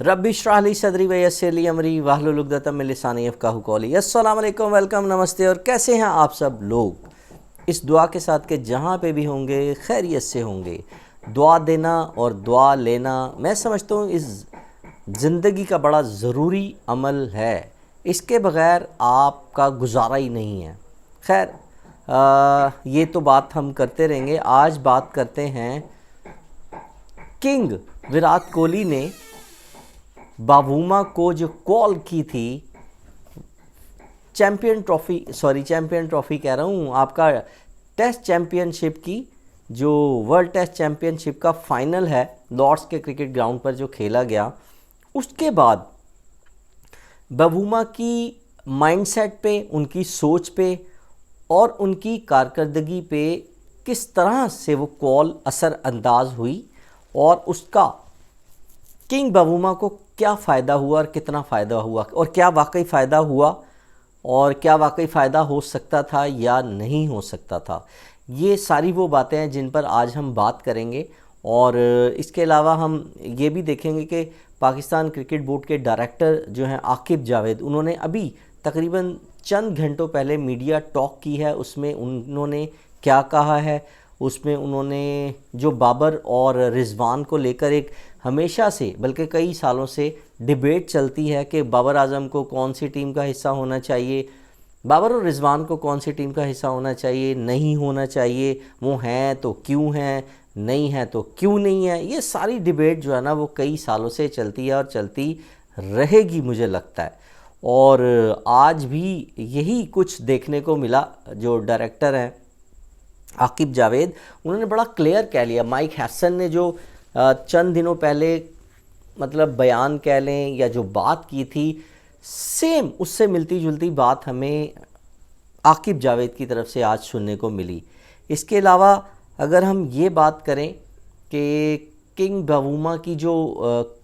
रब्बी इश्रह ली सदरी व यस्सिर ली अमरी वाहलुल उक़दतम मिन लिसानी यफ़क़हू क़ौली। अस्सलाम वालेकुम, वेलकम, नमस्ते। और कैसे हैं आप सब लोग? इस दुआ के साथ कि जहाँ पे भी होंगे खैरियत से होंगे। दुआ देना और दुआ लेना मैं समझता हूँ इस ज़िंदगी का बड़ा ज़रूरी अमल है। इसके बग़ैर आपका गुजारा ही नहीं है। खैर ये तो बात हम करते रहेंगे। आज बात करते हैं किंग विराट कोहली ने बावूमा को जो कॉल की थी चैम्पियन ट्रॉफ़ी कह रहा हूँ, आपका टेस्ट चैम्पियनशिप की, जो वर्ल्ड टेस्ट चैम्पियनशिप का फाइनल है लॉर्ड्स के क्रिकेट ग्राउंड पर जो खेला गया। उसके बाद बावूमा की माइंडसेट पे, उनकी सोच पे और उनकी कारकर्दगी पे किस तरह से वो कॉल असरअंदाज हुई और उसका किंग बावूमा को क्या फ़ायदा हुआ और कितना फ़ायदा हुआ, और क्या वाकई फ़ायदा हुआ और क्या वाकई फ़ायदा हो सकता था या नहीं हो सकता था। ये सारी वो बातें हैं जिन पर आज हम बात करेंगे। और इसके अलावा हम ये भी देखेंगे कि पाकिस्तान क्रिकेट बोर्ड के डायरेक्टर जो हैं आकिब जावेद, उन्होंने अभी तकरीबन चंद घंटों पहले मीडिया टॉक की है। उसमें उन्होंने क्या कहा है, उसमें उन्होंने जो बाबर और रिजवान को लेकर एक हमेशा से बल्कि कई सालों से डिबेट चलती है कि बाबर आजम को कौन सी टीम का हिस्सा होना चाहिए, बाबर और रिजवान को कौन सी टीम का हिस्सा होना चाहिए, नहीं होना चाहिए, वो हैं तो क्यों हैं, नहीं है तो क्यों नहीं है। ये सारी डिबेट जो है ना वो कई सालों से चलती है और चलती रहेगी मुझे लगता है। और आज भी यही कुछ देखने को मिला। जो डायरेक्टर हैं आकिब जावेद, उन्होंने बड़ा क्लियर कह लिया। माइक हैसन ने जो चंद दिनों पहले मतलब बयान कह लें या जो बात की थी, सेम उससे मिलती जुलती बात हमें आकिब जावेद की तरफ से आज सुनने को मिली। इसके अलावा अगर हम ये बात करें कि किंग बावूमा की जो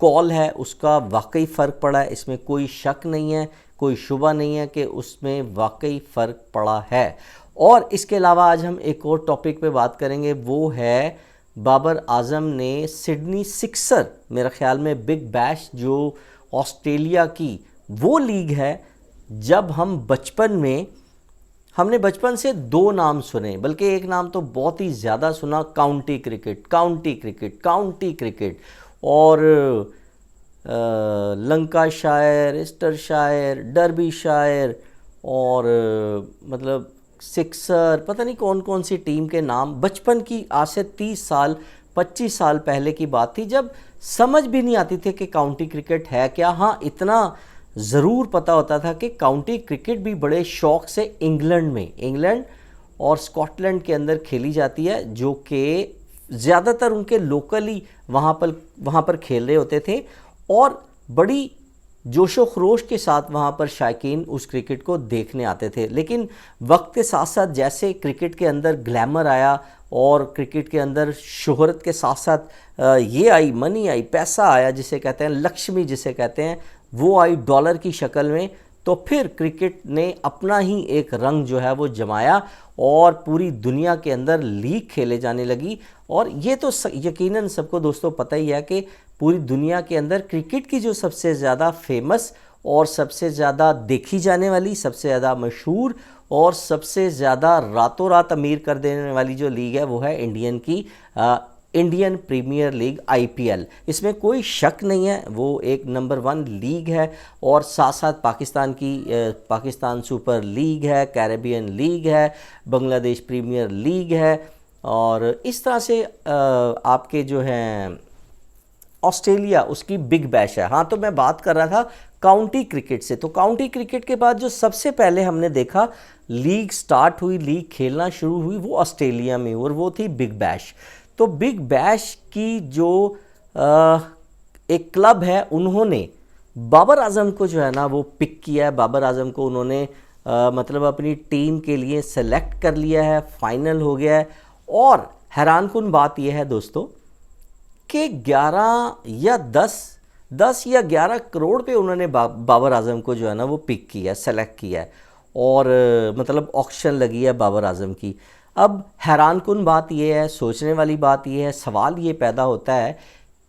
कॉल है उसका वाकई फ़र्क पड़ा है, इसमें कोई शक नहीं है, कोई शुबा नहीं है कि उसमें वाकई फ़र्क पड़ा है। और इसके अलावा आज हम एक और टॉपिक पे बात करेंगे, वो है बाबर आजम ने सिडनी सिक्सर, मेरे ख्याल में बिग बैश जो ऑस्ट्रेलिया की वो लीग है। जब हम हमने बचपन से दो नाम सुने, बल्कि एक नाम तो बहुत ही ज़्यादा सुना, county cricket, county cricket, county cricket. और लंकाशायर, ईस्टरशायर, डर्बीशायर और मतलब सिक्सर, पता नहीं कौन कौन सी टीम के नाम। बचपन की आज से 30 साल 25 साल पहले की बात थी, जब समझ भी नहीं आती थी कि काउंटी क्रिकेट है क्या। हाँ, इतना ज़रूर पता होता था कि काउंटी क्रिकेट भी बड़े शौक़ से इंग्लैंड और स्कॉटलैंड के अंदर खेली जाती है, जो कि ज़्यादातर उनके लोकली वहाँ पर खेल रहे होते थे और बड़ी जोशो खरोश के साथ वहाँ पर शायकीन उस क्रिकेट को देखने आते थे। लेकिन वक्त के साथ साथ जैसे क्रिकेट के अंदर ग्लैमर आया और क्रिकेट के अंदर शोहरत के साथ साथ ये आई, मनी आई, पैसा आया, जिसे कहते हैं लक्ष्मी जिसे कहते हैं, वो आई डॉलर की शक्ल में, तो फिर क्रिकेट ने अपना ही एक रंग जो है वो जमाया और पूरी दुनिया के अंदर लीग खेले जाने लगी। और ये तो यकीनन सबको दोस्तों पता ही है कि पूरी दुनिया के अंदर क्रिकेट की जो सबसे ज़्यादा फेमस और सबसे ज़्यादा देखी जाने वाली, सबसे ज़्यादा मशहूर और सबसे ज़्यादा रातों रात अमीर कर देने वाली जो लीग है वो है इंडियन प्रीमियर लीग IPL। इसमें कोई शक नहीं है, वो एक नंबर 1 लीग है। और साथ साथ पाकिस्तान सुपर लीग है, कैरेबियन लीग है, बांग्लादेश प्रीमियर लीग है, और इस तरह से आपके जो हैं ऑस्ट्रेलिया, उसकी बिग बैश है। हाँ, तो मैं बात कर रहा था काउंटी क्रिकेट से। तो काउंटी क्रिकेट के बाद जो सबसे पहले हमने देखा लीग स्टार्ट हुई, लीग खेलना शुरू हुई, वो ऑस्ट्रेलिया में, और वो थी बिग बैश। तो बिग बैश की जो एक क्लब है, उन्होंने बाबर आजम को जो है ना वो पिक किया है। बाबर आजम को उन्होंने मतलब अपनी टीम के लिए सेलेक्ट कर लिया है, फाइनल हो गया है। और हैरानकुन बात यह है दोस्तों कि 10 या 11 करोड़ पे उन्होंने बाबर आजम को जो है ना वो पिक किया, सेलेक्ट किया है, और मतलब ऑक्शन लगी है बाबर आजम की। अब हैरानकुन बात यह है, सोचने वाली बात यह है, सवाल ये पैदा होता है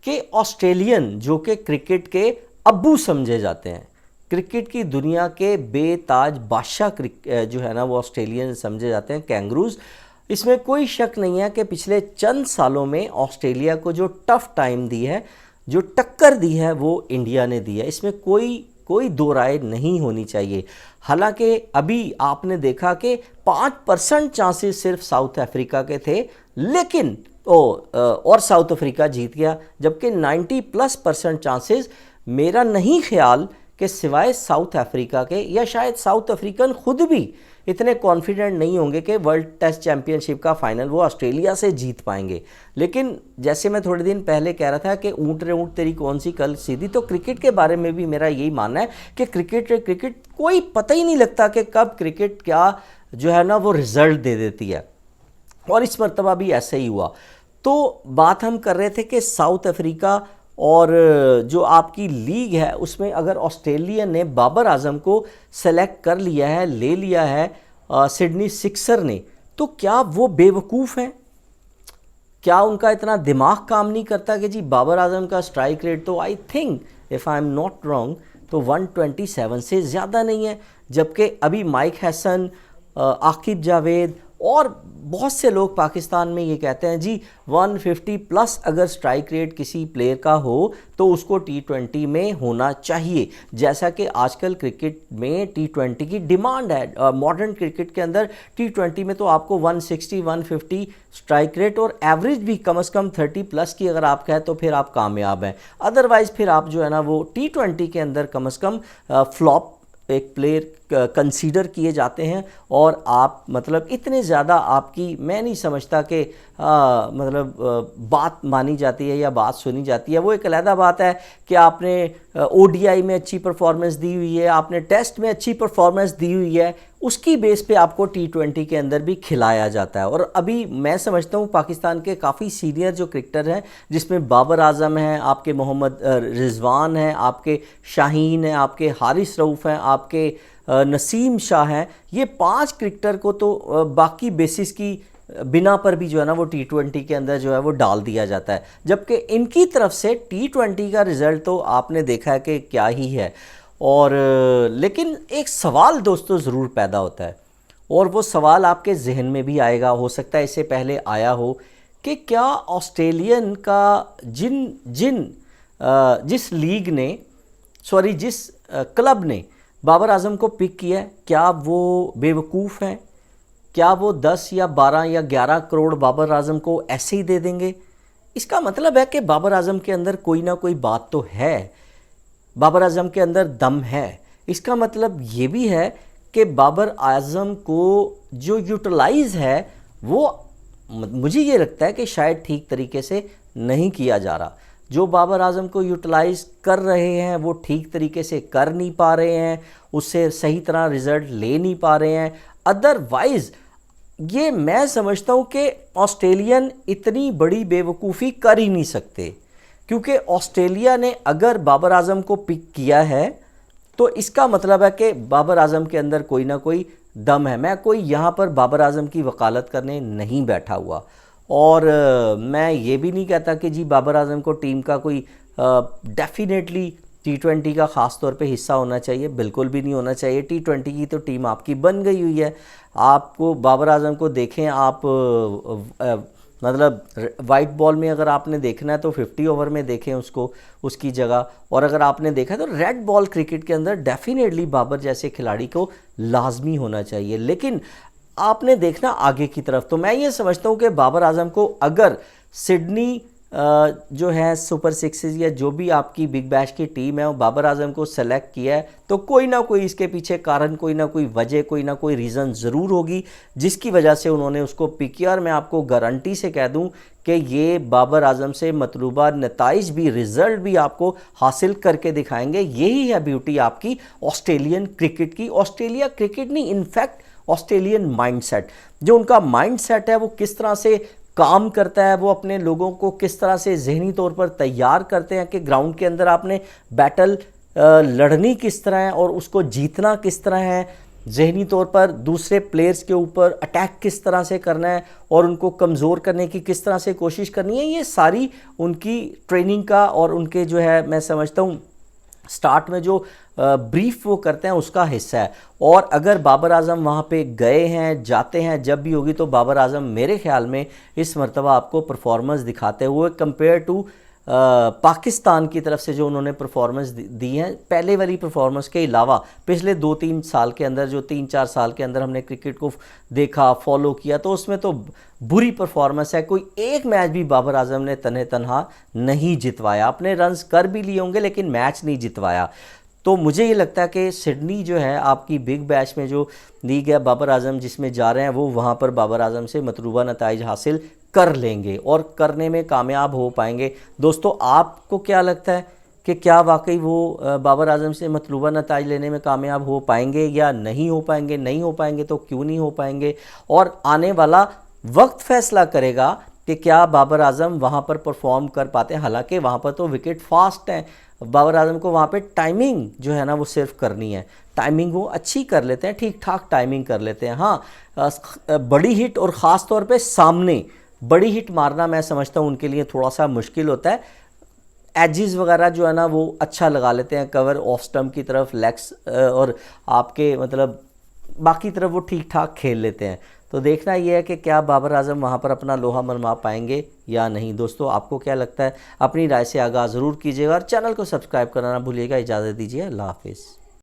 कि ऑस्ट्रेलियन जो कि क्रिकेट के अब्बू समझे जाते हैं, क्रिकेट की दुनिया के बेताज बादशाह जो है ना वो ऑस्ट्रेलियन समझे जाते हैं, कैंगरूज। इसमें कोई शक नहीं है कि पिछले चंद सालों में ऑस्ट्रेलिया को जो टफ टाइम दी है, जो टक्कर दी है, वो इंडिया ने दी है। इसमें कोई दो राय नहीं होनी चाहिए। हालांकि अभी आपने देखा कि 5% चांसेस सिर्फ साउथ अफ्रीका के थे, लेकिन और साउथ अफ्रीका जीत गया, जबकि 90+% चांसेस, मेरा नहीं ख्याल कि सिवाय साउथ अफ्रीका के, या शायद साउथ अफ्रीकन खुद भी इतने कॉन्फिडेंट नहीं होंगे कि वर्ल्ड टेस्ट चैंपियनशिप का फाइनल वो ऑस्ट्रेलिया से जीत पाएंगे। लेकिन जैसे मैं थोड़े दिन पहले कह रहा था कि ऊँट रे ऊँट तेरी कौन सी कल सीधी, तो क्रिकेट के बारे में भी मेरा यही मानना है कि क्रिकेट कोई पता ही नहीं लगता कि कब क्रिकेट क्या जो है ना वो रिजल्ट दे देती है, और इस मरतबा भी ऐसे ही हुआ। तो बात हम कर रहे थे कि साउथ अफ्रीका और जो आपकी लीग है उसमें अगर ऑस्ट्रेलिया ने बाबर आजम को सेलेक्ट कर लिया है, ले लिया है सिडनी सिक्सर ने, तो क्या वो बेवकूफ़ हैं? क्या उनका इतना दिमाग काम नहीं करता कि जी बाबर आजम का स्ट्राइक रेट तो I think if I am not wrong तो 127 से ज़्यादा नहीं है, जबकि अभी माइक हैसन, आकिब जावेद और बहुत से लोग पाकिस्तान में ये कहते हैं जी 150+ अगर स्ट्राइक रेट किसी प्लेयर का हो तो उसको T20 में होना चाहिए, जैसा कि आजकल क्रिकेट में T20 की डिमांड है। मॉडर्न क्रिकेट के अंदर T20 में तो आपको 160 150 स्ट्राइक रेट और एवरेज भी कम से कम 30+ की अगर आप कहें तो फिर आप कामयाब हैं। अदरवाइज़ फिर आप जो है ना वो T20 के अंदर कम से कम फ्लॉप एक प्लेयर कंसीडर किए जाते हैं, और आप मतलब इतने ज़्यादा आपकी मैं नहीं समझता कि बात मानी जाती है या बात सुनी जाती है। वो एक अलग बात है कि आपने ODI में अच्छी परफॉर्मेंस दी हुई है, आपने टेस्ट में अच्छी परफॉर्मेंस दी हुई है, उसकी बेस पे आपको T20 के अंदर भी खिलाया जाता है। और अभी मैं समझता हूँ पाकिस्तान के काफ़ी सीनियर जो क्रिकेटर हैं, जिसमें बाबर आजम हैं, आपके मोहम्मद रिजवान हैं, आपके शाहीन हैं, आपके हारिस रऊफ़ हैं, आपके नसीम शाह हैं, ये 5 क्रिकेटर को तो बाकी बेसिस की बिना पर भी जो है ना वो T20 के अंदर जो है वो डाल दिया जाता है, जबकि इनकी तरफ से T20 का रिज़ल्ट तो आपने देखा है कि क्या ही है। और लेकिन एक सवाल दोस्तों ज़रूर पैदा होता है, और वो सवाल आपके जहन में भी आएगा, हो सकता है इससे पहले आया हो, कि क्या ऑस्ट्रेलियन का जिस लीग ने जिस क्लब ने बाबर आजम को पिक किया है, क्या वो बेवकूफ़ हैं? क्या वो 10 या 12 या 11 करोड़ बाबर आजम को ऐसे ही दे देंगे? इसका मतलब है कि बाबर आजम के अंदर कोई ना कोई बात तो है, बाबर आजम के अंदर दम है। इसका मतलब ये भी है कि बाबर आजम को जो यूटिलाइज़ है वो मुझे ये लगता है कि शायद ठीक तरीके से नहीं किया जा रहा। जो बाबर आजम को यूटिलाइज़ कर रहे हैं वो ठीक तरीके से कर नहीं पा रहे हैं, उससे सही तरह रिज़ल्ट ले नहीं पा रहे हैं। अदरवाइज़ ये मैं समझता हूँ कि ऑस्ट्रेलियन इतनी बड़ी बेवकूफ़ी कर ही नहीं सकते, क्योंकि ऑस्ट्रेलिया ने अगर बाबर आजम को पिक किया है तो इसका मतलब है कि बाबर आजम के अंदर कोई ना कोई दम है। मैं कोई यहाँ पर बाबर आजम की वकालत करने नहीं बैठा हुआ, और मैं ये भी नहीं कहता कि जी बाबर आजम को टीम का कोई डेफिनेटली T20 का ख़ास तौर पे हिस्सा होना चाहिए, बिल्कुल भी नहीं होना चाहिए। T20 की तो टीम आपकी बन गई हुई है। आपको बाबर आजम को देखें आप मतलब वाइट बॉल में अगर आपने देखना है तो 50 ओवर में देखें उसको, उसकी जगह, और अगर आपने देखा है तो रेड बॉल क्रिकेट के अंदर डेफिनेटली बाबर जैसे खिलाड़ी को लाजमी होना चाहिए। लेकिन आपने देखना आगे की तरफ, तो मैं ये समझता हूँ कि बाबर आजम को अगर सिडनी जो है सुपर सिक्सेस या जो भी आपकी बिग बैश की टीम है वो बाबर आजम को सेलेक्ट किया है, तो कोई ना कोई इसके पीछे कारण, कोई ना कोई वजह, कोई ना कोई रीज़न ज़रूर होगी जिसकी वजह से उन्होंने उसको पिक किया। और मैं आपको गारंटी से कह दूं कि ये बाबर आजम से मतलूबा नताइज भी, रिज़ल्ट भी आपको हासिल करके दिखाएंगे। यही है ब्यूटी आपकी ऑस्ट्रेलियन क्रिकेट की। ऑस्ट्रेलिया क्रिकेट नहीं, इनफैक्ट ऑस्ट्रेलियन माइंडसेट, जो उनका माइंडसेट है वो किस तरह से काम करता है, वो अपने लोगों को किस तरह से जहनी तौर पर तैयार करते हैं कि ग्राउंड के अंदर आपने बैटल लड़नी किस तरह है और उसको जीतना किस तरह है। ज़हनी तौर पर दूसरे प्लेयर्स के ऊपर अटैक किस तरह से करना है और उनको कमज़ोर करने की किस तरह से कोशिश करनी है, ये सारी उनकी ट्रेनिंग का और उनके जो है मैं समझता हूँ स्टार्ट में जो ब्रीफ वो करते हैं उसका हिस्सा है। और अगर बाबर आजम वहाँ पे गए हैं, जाते हैं जब भी होगी, तो बाबर आजम मेरे ख्याल में इस मरतबा आपको परफॉर्मेंस दिखाते हुए कंपेयर टू पाकिस्तान की तरफ से जो उन्होंने परफॉर्मेंस दी है, पहले वाली परफॉर्मेंस के अलावा पिछले 2-3 साल के अंदर, जो 3-4 साल के अंदर हमने क्रिकेट को देखा, फॉलो किया, तो उसमें तो बुरी परफॉर्मेंस है। कोई एक मैच भी बाबर आजम ने तन्हे तन्हा नहीं जितवाया। अपने रन्स कर भी लिए होंगे लेकिन मैच नहीं जितवाया। तो मुझे ये लगता है कि सिडनी जो है आपकी बिग बैश में जो लीग है बाबर आजम जिसमें जा रहे हैं, वो वहाँ पर बाबर आजम से मतलूबा नताइज हासिल कर लेंगे और करने में कामयाब हो पाएंगे। दोस्तों, आपको क्या लगता है कि क्या वाकई वो बाबर आजम से मतलूबा नताइज लेने में कामयाब हो पाएंगे या नहीं हो पाएंगे? नहीं हो पाएंगे तो क्यों नहीं हो पाएंगे? और आने वाला वक्त फैसला करेगा कि क्या बाबर आजम वहाँ पर परफॉर्म कर पाते हैं। हालांकि वहाँ पर तो विकेट फास्ट हैं, बाबर आजम को वहाँ पे टाइमिंग जो है ना वो सिर्फ करनी है। टाइमिंग वो अच्छी कर लेते हैं, ठीक ठाक टाइमिंग कर लेते हैं। हाँ, बड़ी हिट और ख़ास तौर पे सामने बड़ी हिट मारना मैं समझता हूँ उनके लिए थोड़ा सा मुश्किल होता है। एजेस वगैरह जो है ना वो अच्छा लगा लेते हैं, कवर ऑफ स्टम्प की तरफ, लेग्स और आपके मतलब बाकी तरफ वो ठीक ठाक खेल लेते हैं। तो देखना ये है कि क्या बाबर आजम वहाँ पर अपना लोहा मनवा पाएंगे या नहीं। दोस्तों, आपको क्या लगता है? अपनी राय से आगाज़ ज़रूर कीजिएगा और चैनल को सब्सक्राइब करना ना भूलिएगा। इजाज़त दीजिए, अल्लाह हाफिज़।